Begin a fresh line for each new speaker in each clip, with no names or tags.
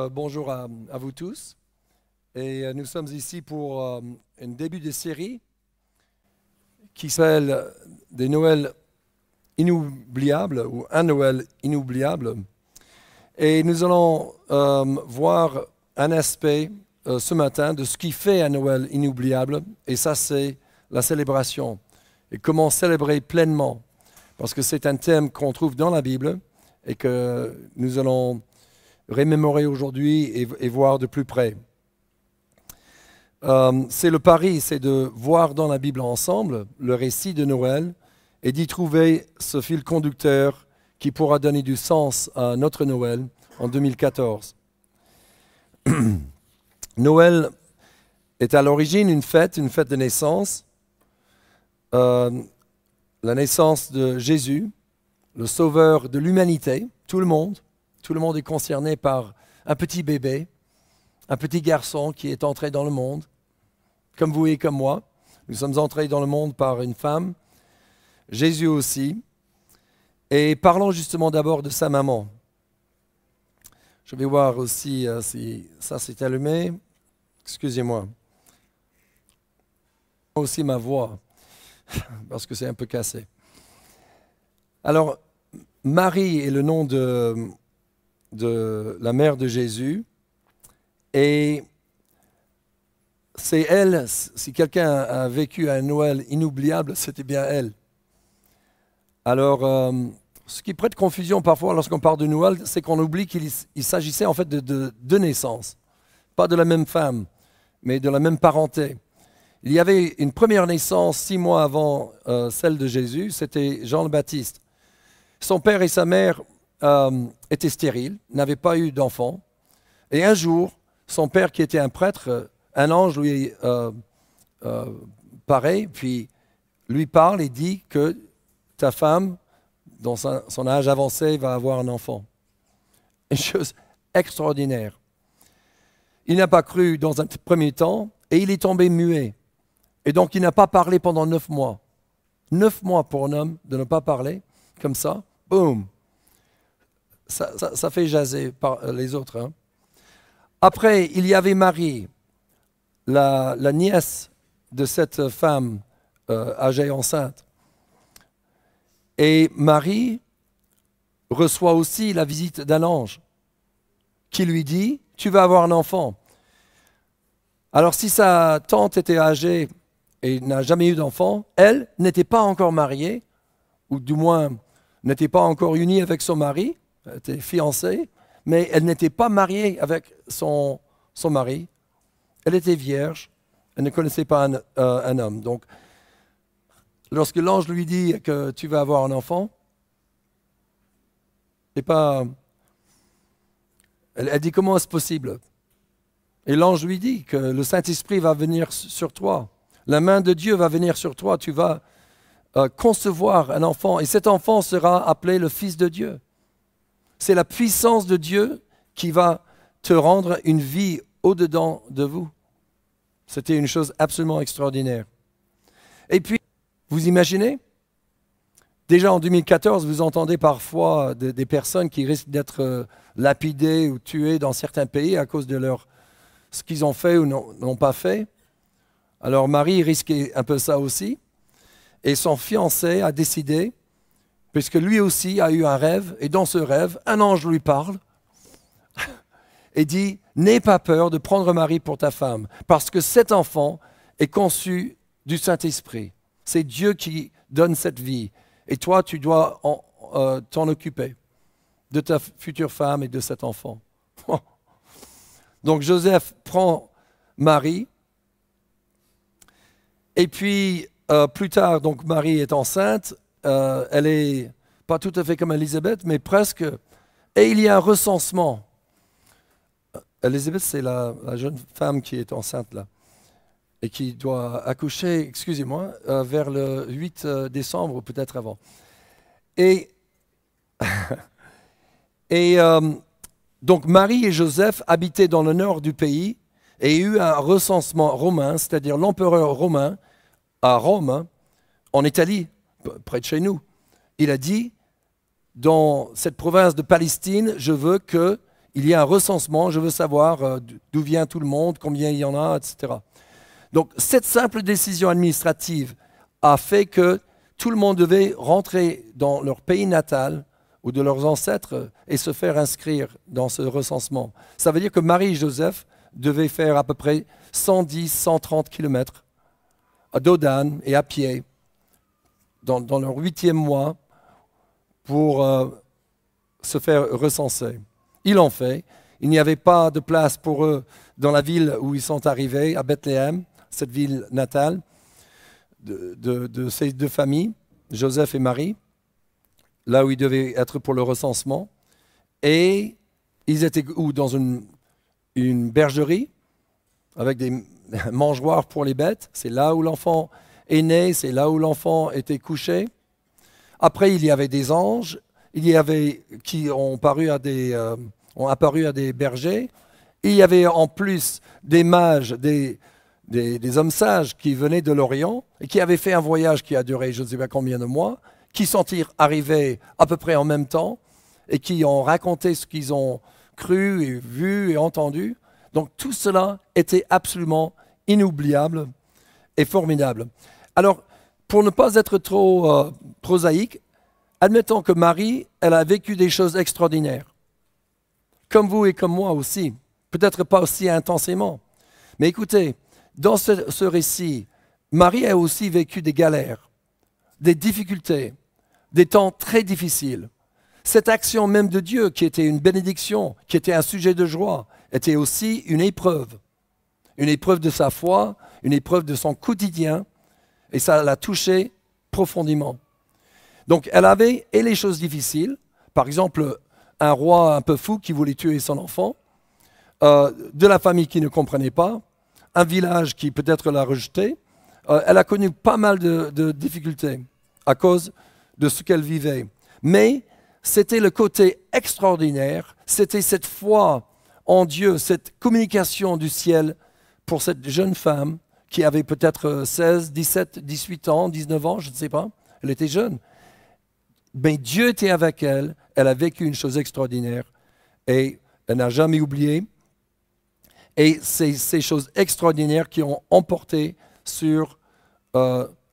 Bonjour à vous tous. Et nous sommes ici pour un début de série qui s'appelle des Noëls inoubliables ou un Noël inoubliable. Et nous allons voir un aspect ce matin de ce qui fait un Noël inoubliable. Et ça, c'est la célébration. Et comment célébrer pleinement. Parce que c'est un thème qu'on trouve dans la Bible et que nous allons remémorer aujourd'hui et voir de plus près. C'est le pari, c'est de voir dans la Bible ensemble le récit de Noël et d'y trouver ce fil conducteur qui pourra donner du sens à notre Noël en 2014. Noël est à l'origine une fête de naissance, la naissance de Jésus, le sauveur de l'humanité, tout le monde. Tout le monde est concerné par un petit bébé, un petit garçon qui est entré dans le monde, comme vous et comme moi. Nous sommes entrés dans le monde par une femme, Jésus aussi. Et parlons justement d'abord de sa maman. Je vais voir aussi si ça s'est allumé. Excusez-moi. Aussi ma voix, parce que c'est un peu cassé. Alors, Marie est le nom de la mère de Jésus, et c'est elle, si quelqu'un a vécu un Noël inoubliable, c'était bien elle. Alors, ce qui prête confusion parfois lorsqu'on parle de Noël, c'est qu'on oublie qu'il s'agissait en fait de deux naissances, pas de la même femme, mais de la même parenté. Il y avait une première naissance 6 mois avant celle de Jésus, c'était Jean le Baptiste. Son père et sa mère était stérile, n'avait pas eu d'enfant. Et un jour, son père, qui était un prêtre, un ange lui paraît, puis lui parle et dit que ta femme, dans son âge avancé, va avoir un enfant. Une chose extraordinaire. Il n'a pas cru dans un premier temps et il est tombé muet. Et donc il n'a pas parlé pendant 9 mois. 9 mois pour un homme de ne pas parler, comme ça, boum. Ça fait jaser par les autres. Hein. Après, il y avait Marie, la nièce de cette femme âgée enceinte. Et Marie reçoit aussi la visite d'un ange qui lui dit « Tu vas avoir un enfant ». Alors si sa tante était âgée et n'a jamais eu d'enfant, elle n'était pas encore mariée, ou du moins n'était pas encore unie avec son mari. Elle était fiancée, mais elle n'était pas mariée avec son mari. Elle était vierge, elle ne connaissait pas un homme. Donc, lorsque l'ange lui dit que tu vas avoir un enfant, c'est pas... Elle dit comment est-ce possible? Et l'ange lui dit que le Saint-Esprit va venir sur toi. La main de Dieu va venir sur toi, tu vas concevoir un enfant, et cet enfant sera appelé le Fils de Dieu. C'est la puissance de Dieu qui va te rendre une vie au-dedans de vous. C'était une chose absolument extraordinaire. Et puis, vous imaginez, déjà en 2014, vous entendez parfois des personnes qui risquent d'être lapidées ou tuées dans certains pays à cause de ce qu'ils ont fait ou n'ont pas fait. Alors Marie risquait un peu ça aussi. Et son fiancé a décidé, puisque lui aussi a eu un rêve, et dans ce rêve, un ange lui parle et dit « N'aie pas peur de prendre Marie pour ta femme, parce que cet enfant est conçu du Saint-Esprit. C'est Dieu qui donne cette vie, et toi, tu dois t'en occuper de ta future femme et de cet enfant. » Donc Joseph prend Marie, et puis plus tard, donc Marie est enceinte, elle est pas tout à fait comme Élisabeth, mais presque. Et il y a un recensement. Élisabeth, c'est la jeune femme qui est enceinte là et qui doit accoucher, excusez-moi, vers le 8 décembre ou peut-être avant. Et donc Marie et Joseph habitaient dans le nord du pays et il y a eu un recensement romain, c'est-à-dire l'empereur romain à Rome, hein, en Italie, près de chez nous. Il a dit, dans cette province de Palestine, je veux qu'il il y a un recensement, je veux savoir d'où vient tout le monde, combien il y en a, etc. Donc cette simple décision administrative a fait que tout le monde devait rentrer dans leur pays natal ou de leurs ancêtres et se faire inscrire dans ce recensement. Ça veut dire que Marie et Joseph devaient faire à peu près 110-130 kilomètres à dos d'âne et à pied dans leur 8e mois pour se faire recenser. Ils l'ont fait. Il n'y avait pas de place pour eux dans la ville où ils sont arrivés, à Bethléem, cette ville natale de ces deux familles, Joseph et Marie, là où ils devaient être pour le recensement. Et ils étaient dans une bergerie avec des mangeoires pour les bêtes. C'est là où l'enfant est né, c'est là où l'enfant était couché. Après, il y avait des anges, qui ont apparu à des bergers. Il y avait en plus des mages, des hommes sages qui venaient de l'Orient et qui avaient fait un voyage qui a duré je ne sais pas combien de mois, qui sont arrivés à peu près en même temps et qui ont raconté ce qu'ils ont cru et vu et entendu. Donc tout cela était absolument inoubliable et formidable. Alors, pour ne pas être trop prosaïque, admettons que Marie, elle a vécu des choses extraordinaires, comme vous et comme moi aussi, peut-être pas aussi intensément. Mais écoutez, dans ce récit, Marie a aussi vécu des galères, des difficultés, des temps très difficiles. Cette action même de Dieu, qui était une bénédiction, qui était un sujet de joie, était aussi une épreuve de sa foi, une épreuve de son quotidien, et ça l'a touchée profondément. Donc elle avait et les choses difficiles, par exemple un roi un peu fou qui voulait tuer son enfant, de la famille qui ne comprenait pas, un village qui peut-être l'a rejeté. Elle a connu pas mal de difficultés à cause de ce qu'elle vivait. Mais c'était le côté extraordinaire, c'était cette foi en Dieu, cette communication du ciel pour cette jeune femme qui avait peut-être 16, 17, 18 ans, 19 ans, je ne sais pas, elle était jeune. Mais Dieu était avec elle, elle a vécu une chose extraordinaire et elle n'a jamais oublié. Et c'est ces choses extraordinaires qui ont emporté sur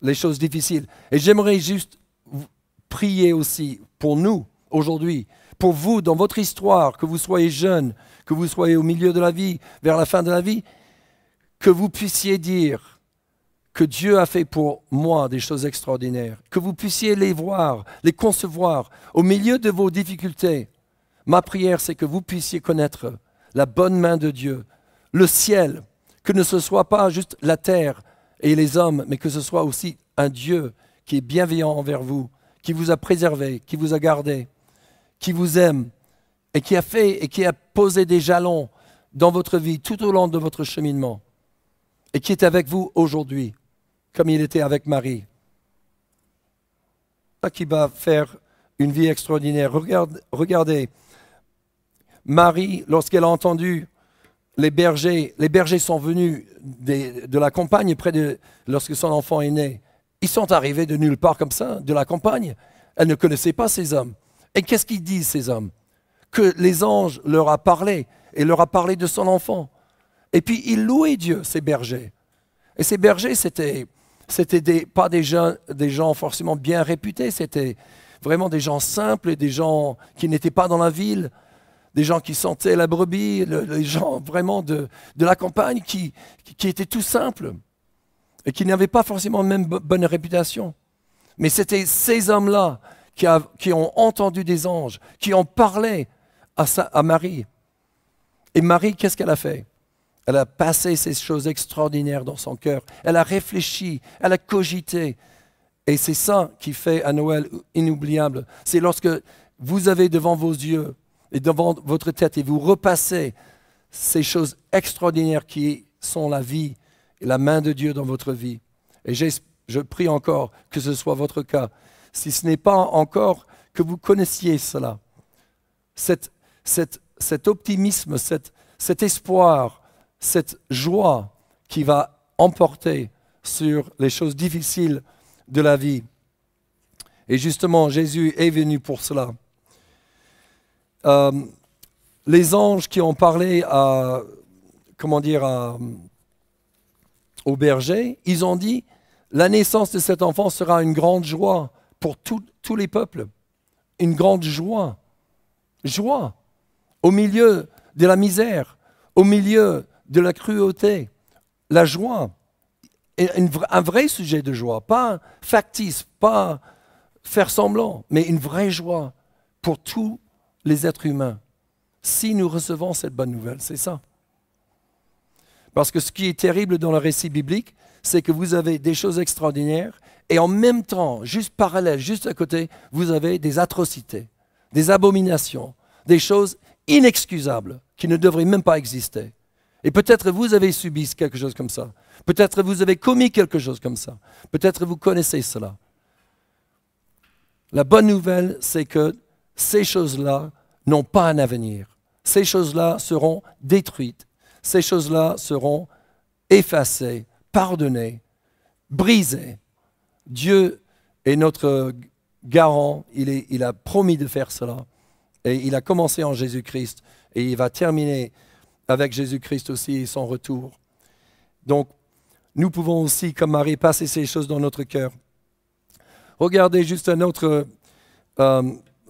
les choses difficiles. Et j'aimerais juste prier aussi pour nous aujourd'hui, pour vous dans votre histoire, que vous soyez jeune, que vous soyez au milieu de la vie, vers la fin de la vie, que vous puissiez dire que Dieu a fait pour moi des choses extraordinaires, que vous puissiez les voir, les concevoir au milieu de vos difficultés. Ma prière, c'est que vous puissiez connaître la bonne main de Dieu, le ciel, que ce ne soit pas juste la terre et les hommes, mais que ce soit aussi un Dieu qui est bienveillant envers vous, qui vous a préservé, qui vous a gardé, qui vous aime et qui a fait et qui a posé des jalons dans votre vie tout au long de votre cheminement et qui est avec vous aujourd'hui, comme il était avec Marie. Ça qui va faire une vie extraordinaire. Regardez, Marie, lorsqu'elle a entendu les bergers sont venus de la campagne lorsque son enfant est né. Ils sont arrivés de nulle part comme ça, de la campagne. Elle ne connaissait pas ces hommes. Et qu'est-ce qu'ils disent, ces hommes? Que les anges leur ont parlé, et leur a parlé de son enfant. Et puis, ils louaient Dieu, ces bergers. Et ces bergers, c'était pas des gens forcément bien réputés, c'était vraiment des gens simples, et des gens qui n'étaient pas dans la ville, des gens qui sentaient la brebis, les gens vraiment de la campagne qui étaient tout simples et qui n'avaient pas forcément même bonne réputation. Mais c'était ces hommes-là qui ont entendu des anges, qui ont parlé à Marie. Et Marie, qu'est-ce qu'elle a fait? Elle a passé ces choses extraordinaires dans son cœur. Elle a réfléchi, elle a cogité. Et c'est ça qui fait un Noël inoubliable. C'est lorsque vous avez devant vos yeux et devant votre tête et vous repassez ces choses extraordinaires qui sont la vie et la main de Dieu dans votre vie. Et je prie encore que ce soit votre cas. Si ce n'est pas encore, que vous connaissiez cela. Cet optimisme, cet espoir, cette joie qui va emporter sur les choses difficiles de la vie. Et justement, Jésus est venu pour cela. les anges qui ont parlé à, comment dire, au berger, ils ont dit, la naissance de cet enfant sera une grande joie pour tous les peuples. Une grande joie. Joie. Au milieu de la misère, au milieu de la cruauté, la joie. Et un vrai sujet de joie, pas factice, pas faire semblant, mais une vraie joie pour tous les êtres humains. Si nous recevons cette bonne nouvelle, c'est ça. Parce que ce qui est terrible dans le récit biblique, c'est que vous avez des choses extraordinaires et en même temps, juste parallèle, juste à côté, vous avez des atrocités, des abominations, des choses inexcusables qui ne devraient même pas exister. Et peut-être vous avez subi quelque chose comme ça. Peut-être vous avez commis quelque chose comme ça. Peut-être vous connaissez cela. La bonne nouvelle, c'est que ces choses-là n'ont pas un avenir. Ces choses-là seront détruites. Ces choses-là seront effacées, pardonnées, brisées. Dieu est notre garant. Il a promis de faire cela. Et il a commencé en Jésus-Christ. Et il va terminer avec Jésus-Christ aussi et son retour. Donc, nous pouvons aussi, comme Marie, passer ces choses dans notre cœur. Regardez juste un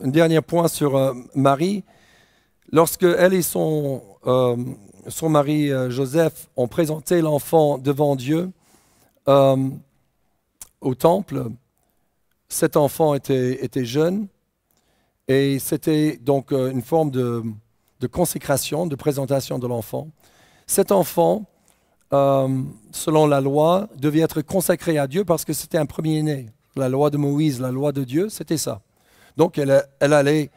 dernier point sur Marie. Lorsque elle et son mari Joseph ont présenté l'enfant devant Dieu au temple, cet enfant était jeune et c'était donc une forme de consécration, de présentation de l'enfant. Cet enfant, selon la loi, devait être consacré à Dieu parce que c'était un premier-né. La loi de Moïse, la loi de Dieu, c'était ça. Donc elle allait,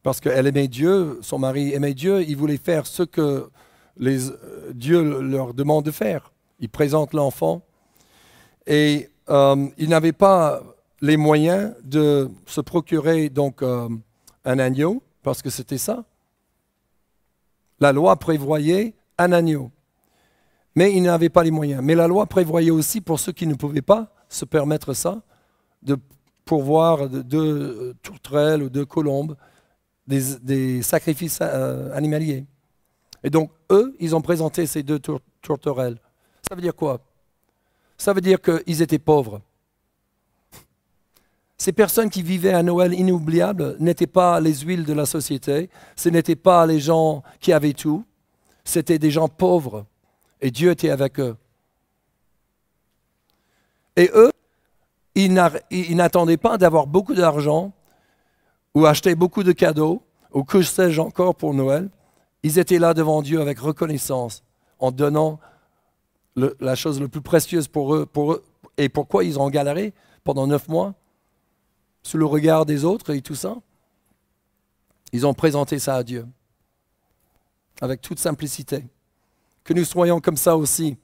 parce qu'elle aimait Dieu, son mari aimait Dieu, il voulait faire ce que Dieu leur demande de faire. Il présente l'enfant et il n'avait pas les moyens de se procurer donc un agneau, parce que c'était ça. La loi prévoyait un agneau, mais il n'avait pas les moyens. Mais la loi prévoyait aussi, pour ceux qui ne pouvaient pas se permettre ça, de pourvoir deux tourterelles ou deux colombes, des sacrifices animaliers. Et donc, eux, ils ont présenté ces deux tourterelles. Ça veut dire quoi? Ça veut dire qu'ils étaient pauvres. Ces personnes qui vivaient un Noël inoubliable n'étaient pas les huiles de la société, ce n'étaient pas les gens qui avaient tout, c'était des gens pauvres. Et Dieu était avec eux. Et eux, ils n'attendaient pas d'avoir beaucoup d'argent ou acheter beaucoup de cadeaux ou que sais-je encore pour Noël. Ils étaient là devant Dieu avec reconnaissance en donnant la chose la plus précieuse pour eux. Et pourquoi ils ont galéré pendant 9 mois sous le regard des autres et tout ça? Ils ont présenté ça à Dieu avec toute simplicité. Que nous soyons comme ça aussi.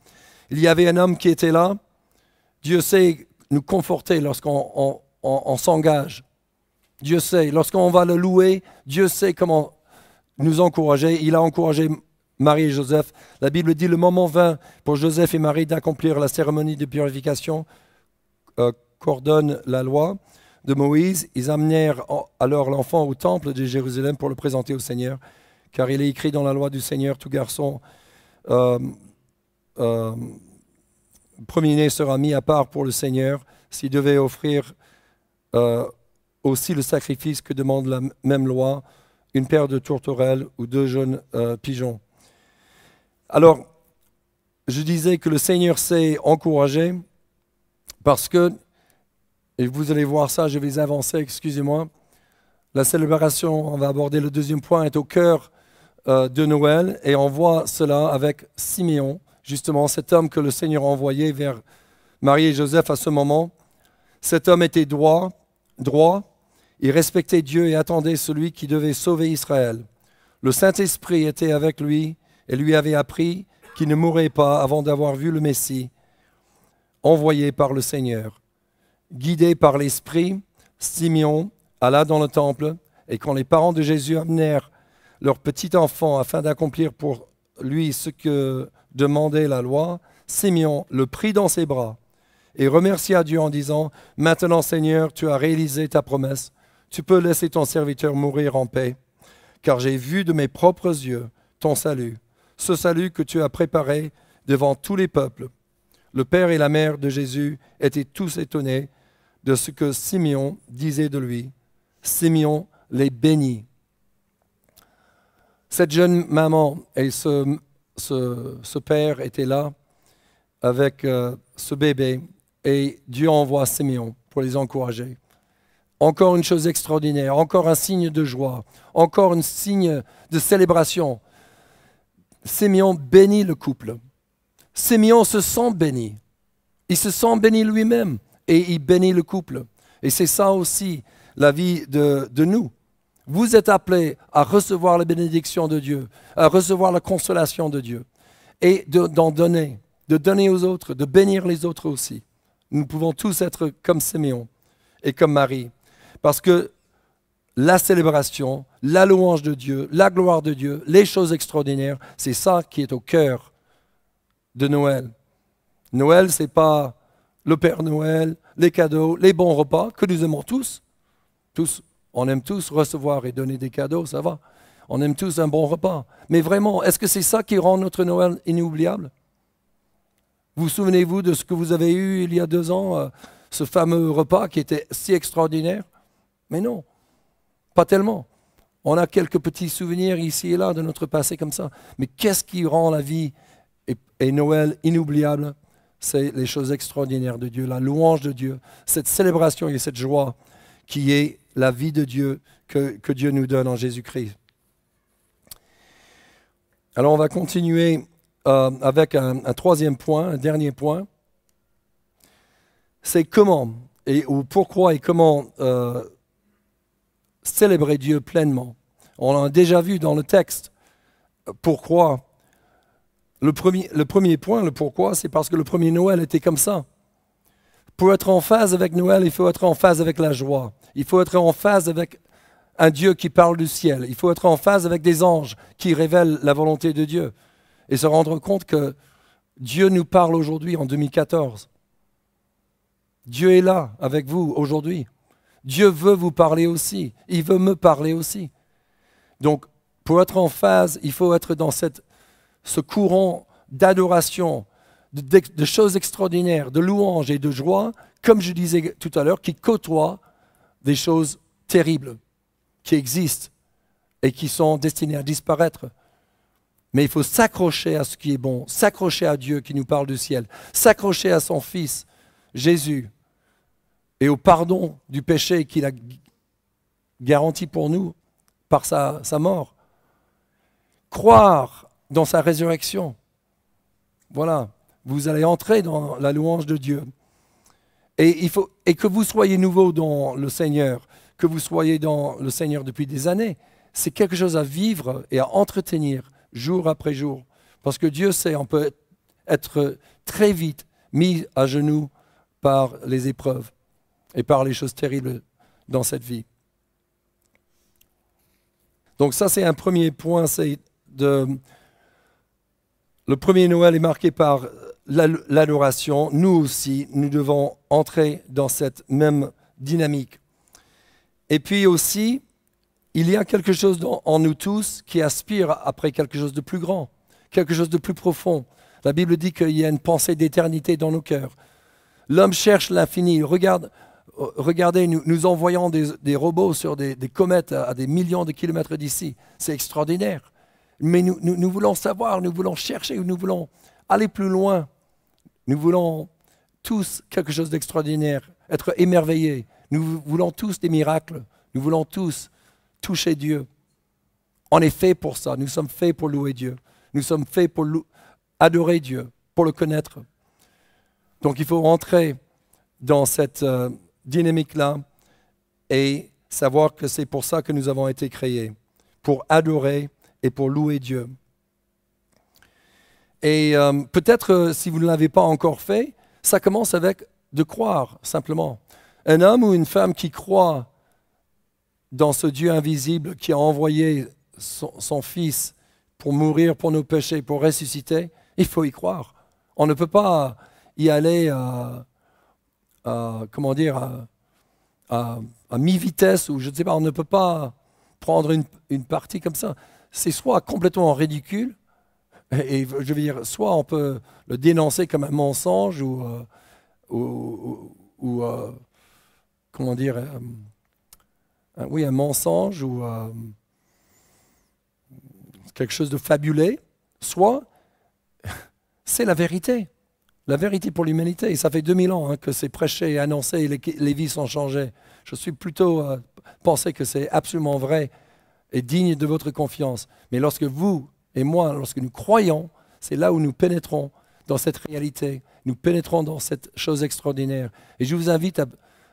Il y avait un homme qui était là. Dieu sait nous conforter lorsqu'on s'engage. Dieu sait. Lorsqu'on va le louer, Dieu sait comment nous encourager. Il a encouragé Marie et Joseph. La Bible dit, le moment vint pour Joseph et Marie d'accomplir la cérémonie de purification qu'ordonne la loi de Moïse. Ils amenèrent alors l'enfant au temple de Jérusalem pour le présenter au Seigneur, car il est écrit dans la loi du Seigneur, tout garçon premier-né sera mis à part pour le Seigneur s'il devait offrir aussi le sacrifice que demande la même loi, une paire de tourterelles ou 2 jeunes pigeons. Alors, je disais que le Seigneur s'est encouragé parce que, et vous allez voir ça, je vais avancer, excusez-moi, la célébration, on va aborder le deuxième point, est au cœur de Noël, et on voit cela avec Siméon, justement cet homme que le Seigneur a envoyé vers Marie et Joseph à ce moment. Cet homme était droit, il respectait Dieu et attendait celui qui devait sauver Israël. Le Saint-Esprit était avec lui et lui avait appris qu'il ne mourrait pas avant d'avoir vu le Messie, envoyé par le Seigneur. Guidé par l'Esprit, Siméon alla dans le temple, et quand les parents de Jésus amenèrent leur petit enfant afin d'accomplir pour lui ce que demandait la loi, Siméon le prit dans ses bras et remercia Dieu en disant, « Maintenant, Seigneur, tu as réalisé ta promesse. Tu peux laisser ton serviteur mourir en paix, car j'ai vu de mes propres yeux ton salut, ce salut que tu as préparé devant tous les peuples. » Le père et la mère de Jésus étaient tous étonnés de ce que Simeon disait de lui. Simeon les bénit. Cette jeune maman et ce père étaient là avec ce bébé et Dieu envoie Simeon pour les encourager. Encore une chose extraordinaire, encore un signe de joie, encore un signe de célébration. Simeon bénit le couple. Simeon se sent béni. Il se sent béni lui-même et il bénit le couple. Et c'est ça aussi la vie de nous. Vous êtes appelés à recevoir la bénédiction de Dieu, à recevoir la consolation de Dieu et d'en donner, de donner aux autres, de bénir les autres aussi. Nous pouvons tous être comme Simeon et comme Marie. Parce que la célébration, la louange de Dieu, la gloire de Dieu, les choses extraordinaires, c'est ça qui est au cœur de Noël. Noël, ce n'est pas le Père Noël, les cadeaux, les bons repas que nous aimons tous. On aime tous recevoir et donner des cadeaux, ça va. On aime tous un bon repas. Mais vraiment, est-ce que c'est ça qui rend notre Noël inoubliable? Vous souvenez-vous de ce que vous avez eu il y a 2 ans, ce fameux repas qui était si extraordinaire? Mais non, pas tellement. On a quelques petits souvenirs ici et là de notre passé comme ça. Mais qu'est-ce qui rend la vie et Noël inoubliable? C'est les choses extraordinaires de Dieu, la louange de Dieu, cette célébration et cette joie qui est la vie de Dieu que Dieu nous donne en Jésus-Christ. Alors on va continuer avec un troisième point, un dernier point. C'est comment, ou pourquoi et comment célébrer Dieu pleinement. On a déjà vu dans le texte pourquoi. Le premier point, le pourquoi, c'est parce que le premier Noël était comme ça. Pour être en phase avec Noël, il faut être en phase avec la joie. Il faut être en phase avec un Dieu qui parle du ciel. Il faut être en phase avec des anges qui révèlent la volonté de Dieu. Et se rendre compte que Dieu nous parle aujourd'hui en 2014. Dieu est là avec vous aujourd'hui. Dieu veut vous parler aussi. Il veut me parler aussi. Donc, pour être en phase, il faut être dans ce courant d'adoration, de choses extraordinaires, de louanges et de joie, comme je disais tout à l'heure, qui côtoient des choses terribles, qui existent et qui sont destinées à disparaître. Mais il faut s'accrocher à ce qui est bon, s'accrocher à Dieu qui nous parle du ciel, s'accrocher à son Fils, Jésus, et au pardon du péché qu'il a garanti pour nous par sa mort. Croire dans sa résurrection. Voilà, vous allez entrer dans la louange de Dieu. Et que vous soyez nouveau dans le Seigneur, que vous soyez dans le Seigneur depuis des années, c'est quelque chose à vivre et à entretenir jour après jour. Parce que Dieu sait, on peut être très vite mis à genoux par les épreuves et par les choses terribles dans cette vie. Donc ça, c'est un premier point, c'est le premier Noël est marqué par l'adoration. Nous aussi, nous devons entrer dans cette même dynamique. Et puis aussi, il y a quelque chose en nous tous qui aspire après quelque chose de plus grand, quelque chose de plus profond. La Bible dit qu'il y a une pensée d'éternité dans nos cœurs. L'homme cherche l'infini. Regardez, nous envoyons des robots sur des comètes à des millions de kilomètres d'ici. C'est extraordinaire. Mais nous voulons savoir, nous voulons chercher, nous voulons aller plus loin. Nous voulons tous quelque chose d'extraordinaire, être émerveillés. Nous voulons tous des miracles. Nous voulons tous toucher Dieu. On est fait pour ça. Nous sommes faits pour louer Dieu. Nous sommes faits pour adorer Dieu, pour le connaître. Donc il faut rentrer dans cette dynamique-là et savoir que c'est pour ça que nous avons été créés, pour adorer et pour louer Dieu. Et peut-être, si vous ne l'avez pas encore fait, ça commence avec de croire, simplement. Un homme ou une femme qui croit dans ce Dieu invisible qui a envoyé son Fils pour mourir pour nos péchés, pour ressusciter, il faut y croire. On ne peut pas y aller à mi-vitesse, ou je ne sais pas, on ne peut pas prendre une partie comme ça. C'est soit complètement ridicule, et je veux dire, soit on peut le dénoncer comme un mensonge ou comment dire, oui, un mensonge ou quelque chose de fabulé, soit c'est la vérité pour l'humanité. Et ça fait 2000 ans que c'est prêché et annoncé et les vies sont changées. Je suis plutôt pensé que c'est absolument vrai et digne de votre confiance. Mais lorsque vous et moi, lorsque nous croyons, c'est là où nous pénétrons dans cette réalité, nous pénétrons dans cette chose extraordinaire. Et je vous invite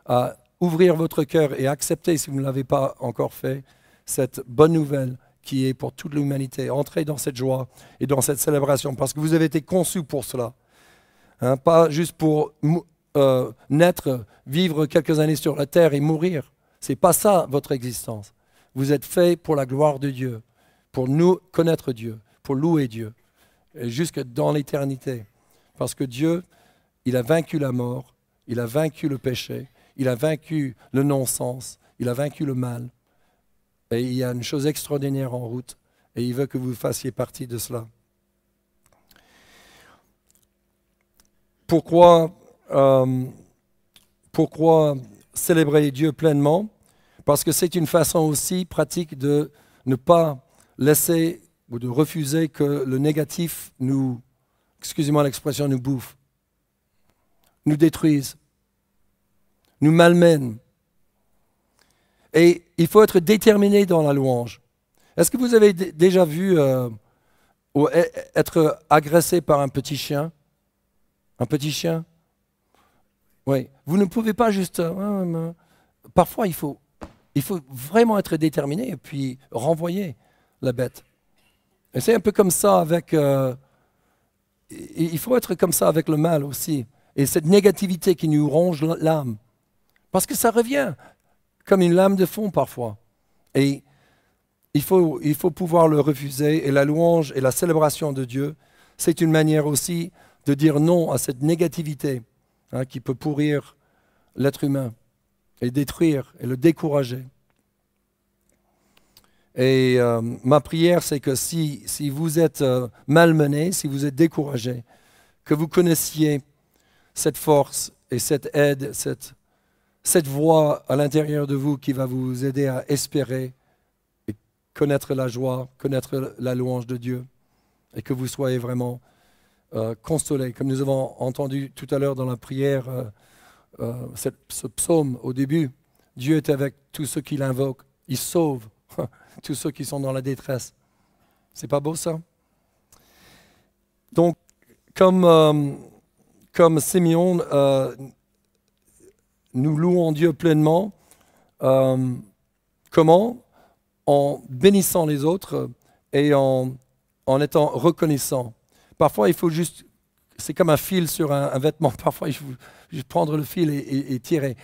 à ouvrir votre cœur et à accepter, si vous ne l'avez pas encore fait, cette bonne nouvelle qui est pour toute l'humanité. Entrez dans cette joie et dans cette célébration, parce que vous avez été conçus pour cela. Hein, pas juste pour naître, vivre quelques années sur la terre et mourir. Ce n'est pas ça votre existence. Vous êtes faits pour la gloire de Dieu, pour nous connaître Dieu, pour louer Dieu, et jusque dans l'éternité. Parce que Dieu, il a vaincu la mort, il a vaincu le péché, il a vaincu le non-sens, il a vaincu le mal. Et il y a une chose extraordinaire en route, et il veut que vous fassiez partie de cela. Pourquoi célébrer Dieu pleinement? Parce que c'est une façon aussi pratique de ne pas laisser ou de refuser que le négatif nous, excusez-moi l'expression, nous bouffe, nous détruise, nous malmène. Et il faut être déterminé dans la louange. Est-ce que vous avez déjà vu être agressé par un petit chien? Un petit chien? Oui. Vous ne pouvez pas juste... parfois, il faut vraiment être déterminé et puis renvoyer la bête. Et c'est un peu comme ça avec... il faut être comme ça avec le mal aussi. Et cette négativité qui nous ronge l'âme. Parce que ça revient comme une lame de fond parfois. Et il faut pouvoir le refuser. Et la louange et la célébration de Dieu, c'est une manière aussi de dire non à cette négativité qui peut pourrir l'être humain et détruire et le décourager. Et ma prière, c'est que si vous êtes malmené, si vous êtes découragé, que vous connaissiez cette force et cette aide, cette voix à l'intérieur de vous qui va vous aider à espérer et connaître la joie, connaître la louange de Dieu, et que vous soyez vraiment consolés. Comme nous avons entendu tout à l'heure dans la prière, ce psaume au début, Dieu est avec tous ceux qui l'invoquent, il sauve tous ceux qui sont dans la détresse. C'est pas beau ça? Donc, comme Simeon, nous louons Dieu pleinement. Comment? En bénissant les autres et en étant reconnaissant. Parfois, il faut juste... C'est comme un fil sur un vêtement. Parfois, il faut juste prendre le fil et tirer.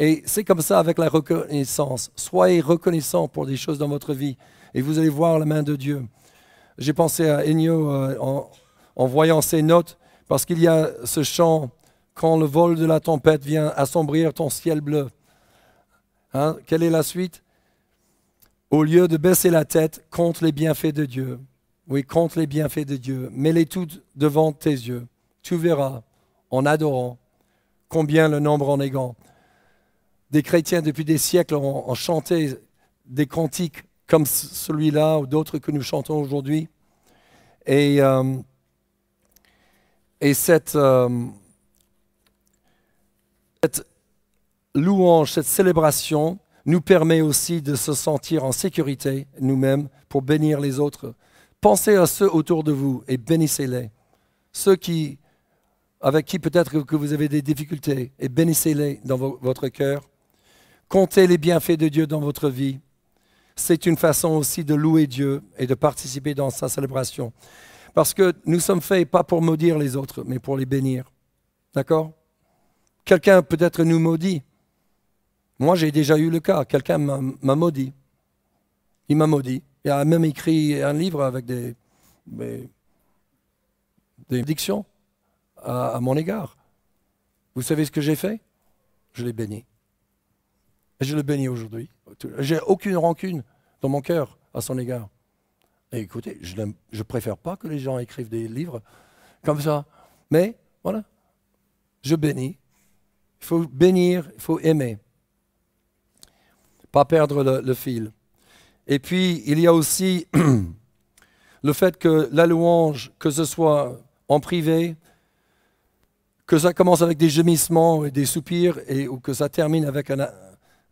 Et c'est comme ça avec la reconnaissance. Soyez reconnaissants pour des choses dans votre vie et vous allez voir la main de Dieu. J'ai pensé à Ennio en voyant ces notes, parce qu'il y a ce chant « Quand le vol de la tempête vient assombrir ton ciel bleu ». Hein? Quelle est la suite? Au lieu de baisser la tête, compte les bienfaits de Dieu. Oui, compte les bienfaits de Dieu. Mets-les tous devant tes yeux. Tu verras, en adorant, combien le nombre en est grand. Des chrétiens depuis des siècles ont chanté des cantiques comme celui-là ou d'autres que nous chantons aujourd'hui. Et cette louange, cette célébration nous permet aussi de se sentir en sécurité nous-mêmes pour bénir les autres. Pensez à ceux autour de vous et bénissez-les. Ceux avec qui peut-être que vous avez des difficultés, et bénissez-les dans votre cœur. Comptez les bienfaits de Dieu dans votre vie. C'est une façon aussi de louer Dieu et de participer dans sa célébration. Parce que nous sommes faits pas pour maudire les autres, mais pour les bénir. D'accord? Quelqu'un peut-être nous maudit. Moi, j'ai déjà eu le cas. Quelqu'un m'a maudit. Il m'a maudit. Il a même écrit un livre avec des malédictions à mon égard. Vous savez ce que j'ai fait? Je l'ai béni. Et je le bénis aujourd'hui. J'ai aucune rancune dans mon cœur à son égard. Et écoutez, je ne préfère pas que les gens écrivent des livres comme ça. Mais voilà, je bénis. Il faut bénir, il faut aimer. Pas perdre le fil. Et puis, il y a aussi le fait que la louange, que ce soit en privé, que ça commence avec des gémissements et des soupirs, ou que ça termine avec une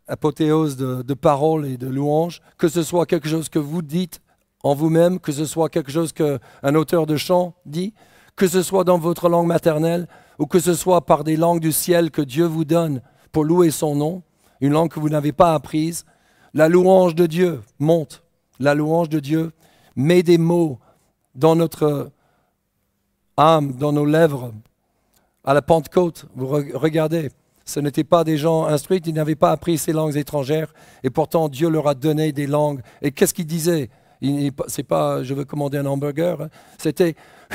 apothéose de paroles et de louanges, que ce soit quelque chose que vous dites en vous-même, que ce soit quelque chose qu'un auteur de chant dit, que ce soit dans votre langue maternelle, ou que ce soit par des langues du ciel que Dieu vous donne pour louer son nom, une langue que vous n'avez pas apprise, la louange de Dieu monte. La louange de Dieu met des mots dans notre âme, dans nos lèvres. À la Pentecôte, vous regardez, ce n'étaient pas des gens instruits, ils n'avaient pas appris ces langues étrangères, et pourtant Dieu leur a donné des langues. Et qu'est-ce qu'ils disaient? C'est pas « je veux commander un hamburger hein. »,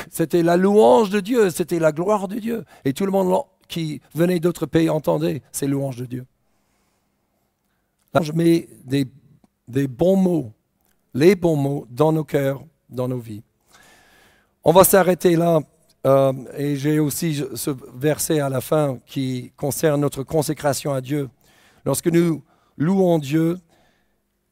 c'était la louange de Dieu, c'était la gloire de Dieu. Et tout le monde qui venait d'autres pays entendait ces louanges de Dieu. Là, je mets des bons mots, les bons mots dans nos cœurs, dans nos vies. On va s'arrêter là. Et j'ai aussi ce verset à la fin qui concerne notre consécration à Dieu. Lorsque nous louons Dieu,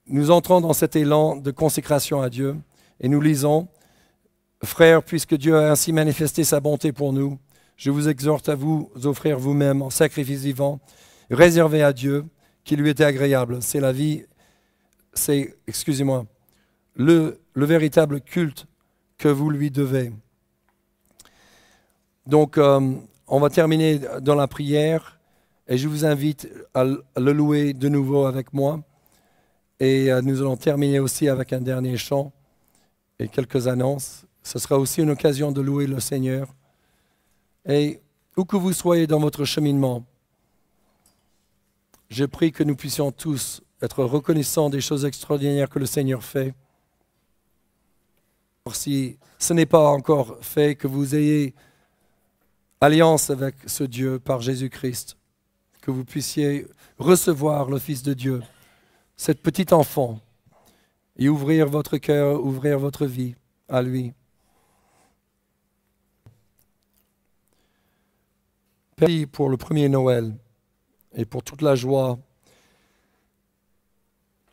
nous entrons dans cet élan de consécration à Dieu et nous lisons « Frères, puisque Dieu a ainsi manifesté sa bonté pour nous, je vous exhorte à vous offrir vous-même en sacrifice vivant, réservé à Dieu, qui lui était agréable. » C'est la vie, c'est, excusez-moi, le véritable culte que vous lui devez. Donc, on va terminer dans la prière et je vous invite à le louer de nouveau avec moi. Et nous allons terminer aussi avec un dernier chant et quelques annonces. Ce sera aussi une occasion de louer le Seigneur. Et où que vous soyez dans votre cheminement, je prie que nous puissions tous être reconnaissants des choses extraordinaires que le Seigneur fait. Si ce n'est pas encore fait, que vous ayez alliance avec ce Dieu par Jésus-Christ, que vous puissiez recevoir le Fils de Dieu, cet petit enfant, et ouvrir votre cœur, ouvrir votre vie à lui. Père, pour le premier Noël et pour toute la joie,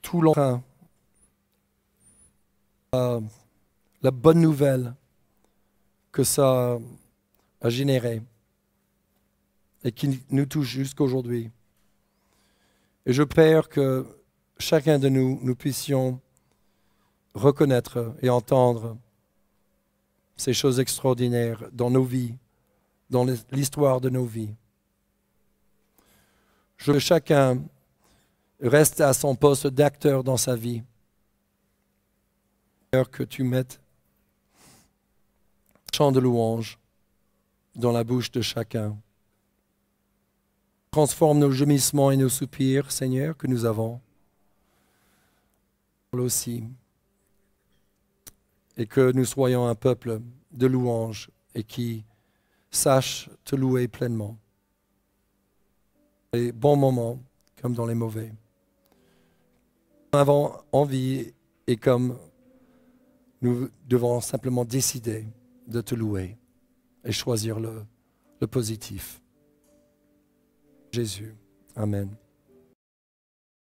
tout l'entrain, la bonne nouvelle que ça a généré et qui nous touche jusqu'aujourd'hui. Et je prie que chacun de nous, nous puissions reconnaître et entendre ces choses extraordinaires dans nos vies, dans l'histoire de nos vies. Je veux que chacun reste à son poste d'acteur dans sa vie. Que tu mettes un chant de louange dans la bouche de chacun. Transforme nos gémissements et nos soupirs, Seigneur, que nous avons. Aussi. Et que nous soyons un peuple de louange et qui sache te louer pleinement. Les bons moments comme dans les mauvais. Nous avons envie et comme nous devons simplement décider de te louer et choisir le positif. Jésus. Amen.